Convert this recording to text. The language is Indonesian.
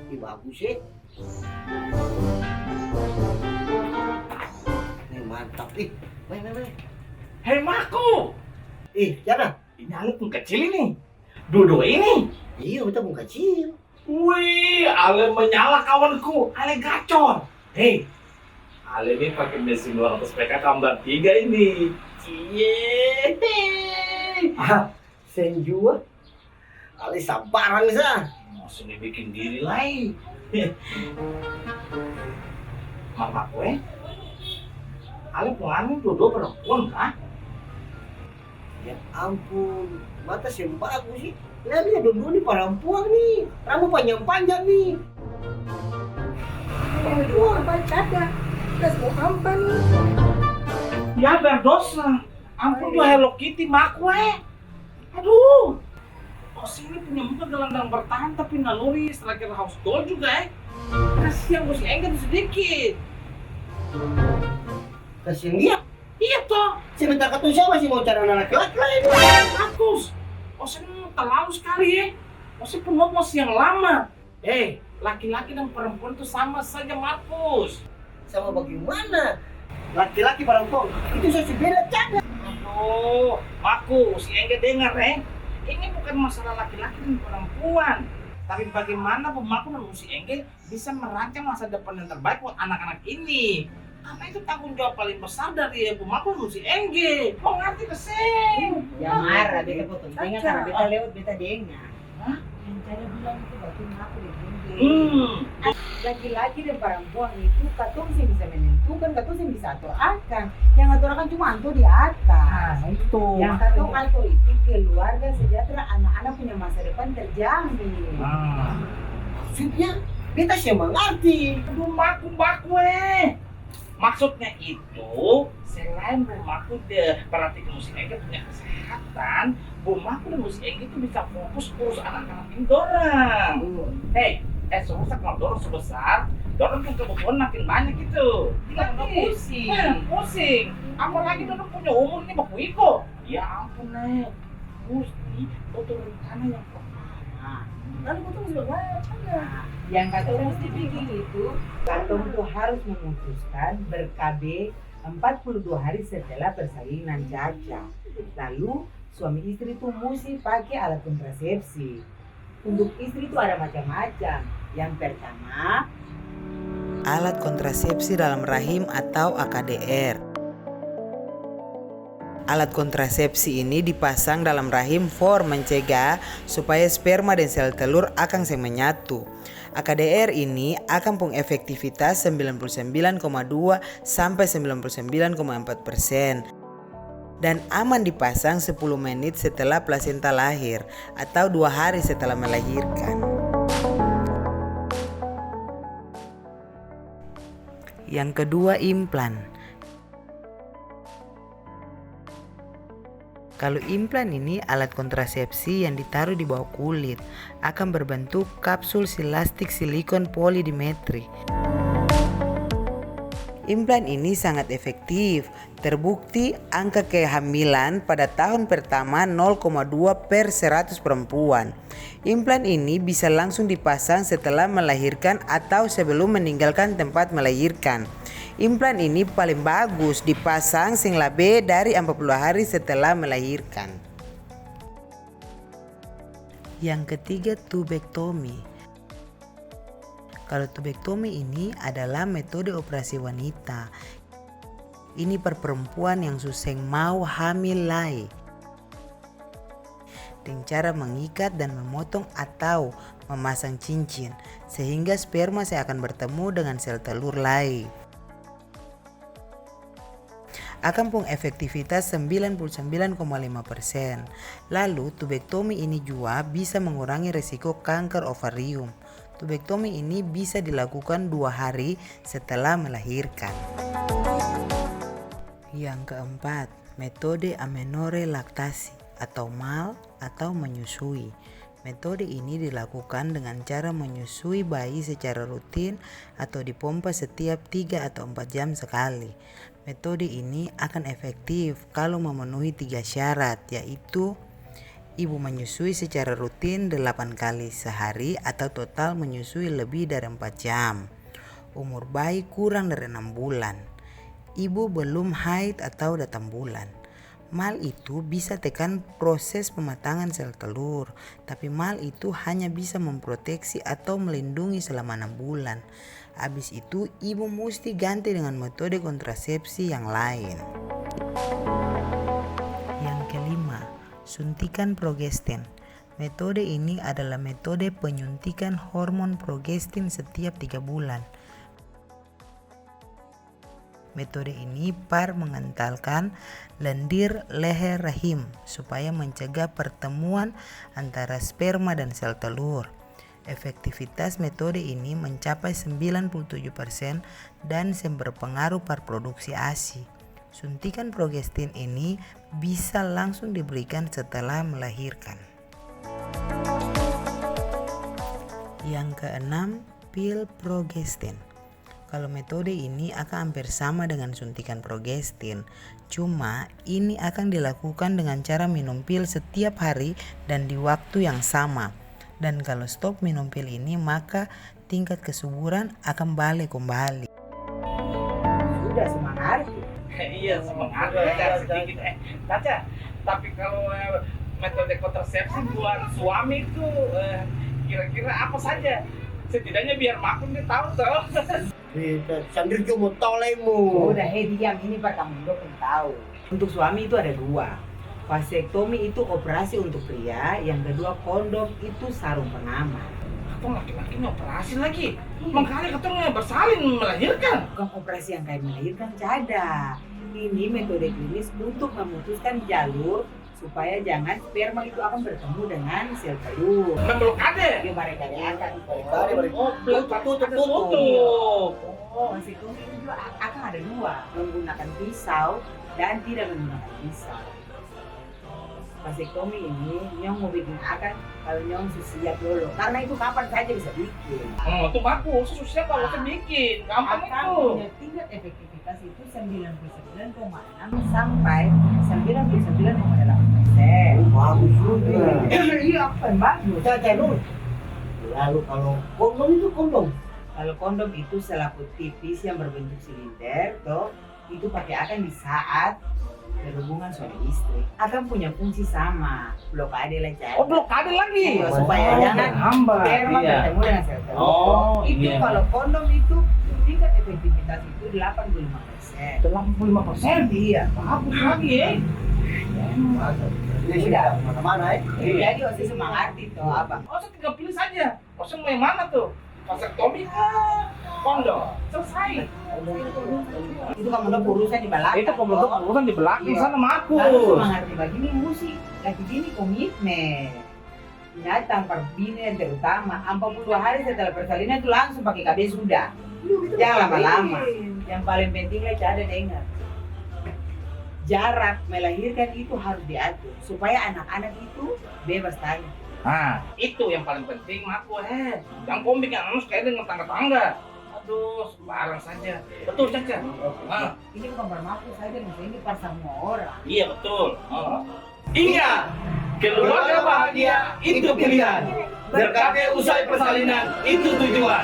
Ih, bagus sih. Ini mantap. Ih, main. Hei Marco, Ih, Jana. ini Ale pun kecil ini. Dodo ini. Iya, kita mau kecil. Wih, Ale menyala kawanku. Ale gacor. Hei, Ale ini pakai mesin 200 PK tambah 3 ini. Cie. Ah, senjua. Ali sabaran sa. Masih dibikin diri lain. Mama kue. Ale pengen Dodo perempuan kah? Ya ampun, mata yang bagus sih. Lihat dulu nih perempuan nih, rambut panjang-panjang nih. Dua baca ada. Udah mau hampan nih. Ya berdosa. Ampun tuh Hello Kitty mak kue. Aduh. Kok sini punya muka gelandang bertahan tapi naluri striker house doll juga Kasihan bos enggan sedikit. Kasian dia. Iya toh. Sebentar ketemu saya masih mau cari anak laki-laki lain. Bagus. Osen terlalu sekali Osen penut masih yang lama. Laki-laki dan perempuan itu sama saja Markus. Sama bagaimana? Laki-laki perempuan itu sesuatu beda cara. Aduh, Markus, enggan dengar Ini bukan masalah laki-laki dan perempuan. Tapi bagaimana Bu Markus dan si Engge bisa merancang masa depan yang terbaik buat anak-anak ini. Karena itu tanggung jawab paling besar dari Bu Markus dan si Engge. Kok ngerti keseng? Ya marah beta potong dengar karena beta lewat beta dengar. Hah? Yang cara bilang itu batin aku deh. Laki-laki dan perempuan itu katong sih bisa menentukan, katong sih bisa atur-akan. Yang atur-akan cuma anto di atas. Itu. Yang katong atur itu keluarga sejahtera, anak-anak punya masa depan terjamin. Maksudnya, beta sih mengerti. Aduh, baku maksudnya itu selain Bu Markus perhatikan musik Engge punya kesehatan, Bu Markus dan musik Engge itu bisa fokus urus anak-anak ini dorang. Seharusnya kalau dorong sebesar, dorong kan kebutuhan makin banyak gitu. Pusing. Apalagi dorong punya umur ini Bapak Iko. Ya ampun Gusti, butuh rencana yang pertama. Lalu butuh bagaimana? Yang katong mesti bikin itu, katong tuh harus memutuskan ber-KB 42 hari setelah persalinan caca. Lalu suami istri tuh mesti pakai alat kontrasepsi. Untuk istri itu ada macam-macam. Yang pertama, alat kontrasepsi dalam rahim atau AKDR. Alat kontrasepsi ini dipasang dalam rahim for mencegah supaya sperma dan sel telur akan menyatu. AKDR ini akan punya efektivitas 99,2 sampai 99,4% dan aman dipasang 10 menit setelah plasenta lahir atau 2 hari setelah melahirkan. Yang kedua, implan. Kalau implan ini alat kontrasepsi yang ditaruh di bawah kulit, akan berbentuk kapsul silastik silikon polidimetri. Implan ini sangat efektif. Terbukti angka kehamilan pada tahun pertama 0,2 per 100 perempuan. Implan ini bisa langsung dipasang setelah melahirkan atau sebelum meninggalkan tempat melahirkan. Implan ini paling bagus dipasang sing lebih dari 40 hari setelah melahirkan. Yang ketiga, tubektomi. Kalau tubektomi ini adalah metode operasi wanita. Ini per perempuan yang suseng mau hamil lagi. Dengan cara mengikat dan memotong atau memasang cincin sehingga sperma akan bertemu dengan sel telur lagi. Akan punya efektivitas 99,5%. Lalu tubektomi ini juga bisa mengurangi risiko kanker ovarium. Tubektomi ini bisa dilakukan 2 hari setelah melahirkan. Yang keempat, metode amenore laktasi atau MAL atau menyusui. Metode ini dilakukan dengan cara menyusui bayi secara rutin atau dipompa setiap 3 atau 4 jam sekali. Metode ini akan efektif kalau memenuhi 3 syarat, yaitu Ibu menyusui secara rutin 8 kali sehari atau total menyusui lebih dari 4 jam. Umur bayi kurang dari 6 bulan. Ibu belum haid atau datang bulan. Mal itu bisa tekan proses pematangan sel telur, tapi mal itu hanya bisa memproteksi atau melindungi selama 6 bulan. Habis itu ibu mesti ganti dengan metode kontrasepsi yang lain. Yang kelima, suntikan progestin. Metode ini adalah metode penyuntikan hormon progestin setiap 3 bulan. Metode ini mengentalkan lendir leher rahim supaya mencegah pertemuan antara sperma dan sel telur. Efektivitas metode ini mencapai 97% dan berpengaruh pada produksi ASI. Suntikan progestin ini bisa langsung diberikan setelah melahirkan. Yang keenam, pil progestin. Kalau metode ini akan hampir sama dengan suntikan progestin, cuma ini akan dilakukan dengan cara minum pil setiap hari dan di waktu yang sama. Dan kalau stop minum pil ini, maka tingkat kesuburan akan balik kembali. Sudah semangat. Iya, semangat Caca sedikit. Caca, tapi kalau metode kontrasepsi buat suami itu kira-kira apa saja? Setidaknya biar maklum dia tahu toh. Sandir cuma tolemu. Udah diam, ini kamu pengen tahu. Untuk suami itu ada 2. Vasektomi itu operasi untuk pria, yang kedua kondom itu sarung pengaman. Atau laki-laki operasi lagi? Makanya katanya bersalin melahirkan. Bukan operasi yang kayak melahirkan, cada. Ini metode klinis untuk memutuskan jalur supaya jangan sperma itu akan bertemu dengan sel telur. Memblokade. Dia barangkali akan Tutup. vasektomi itu akan ada 2, menggunakan pisau dan tidak menggunakan pisau. Vasektomi ini nyong mau bikin akan kalau nyong siap dulu, karena itu kapan saja bisa bikin. Itu bagus, susah kalau bisa bikin. Gampang Akan itu. punya tingkat efektivitas itu 99,6 sampai 99,8%. Bagus juga. Iya, kan bagus. Caca lu. Lalu kalau kondom itu kondom. Kalau kondom itu selaput tipis yang berbentuk silinder, toh itu pakai akan di saat berhubungan suami istri. Akan punya fungsi sama, blokade lancar. Oh, blokade lagi. Iya, supaya jangan hambat. sperma Iya. bertemu dengan sel telur. Oh, Itu iya. kalau kondom itu tingkat efektivitas itu 85%. 85%. Iya. Bagus lagi ya. Ini sudah mana-mana ya. Jadi harus semangat itu apa? Oh, saya tinggal pilih saja. Maksudnya mau yang mana tuh? Vasektomi kah? Kondom. Selesai. Itu kamu udah urusan di belakang. Itu pembentuk urusan di belakang Iya. sana Lalu Markus. semangat begini musik. Lagi gini komitmen. Binatang perbinian terutama 42 hari setelah persalinan itu langsung pakai KB sudah. Jangan lama-lama. Yang paling penting aja ada dengar. Jarak melahirkan itu harus diatur supaya anak-anak itu bebas tanya. Nah, itu yang paling penting Markus. Yang komik yang anus kayak dengan tangga-tangga. Aduh, sembarang saja. Betul Caca. Ah, Ini bukan bermaksud saja, ini per semua orang. iya betul. Ingat, keluarga bahagia itu pilihan. Berkabeh usai persalinan itu tujuan.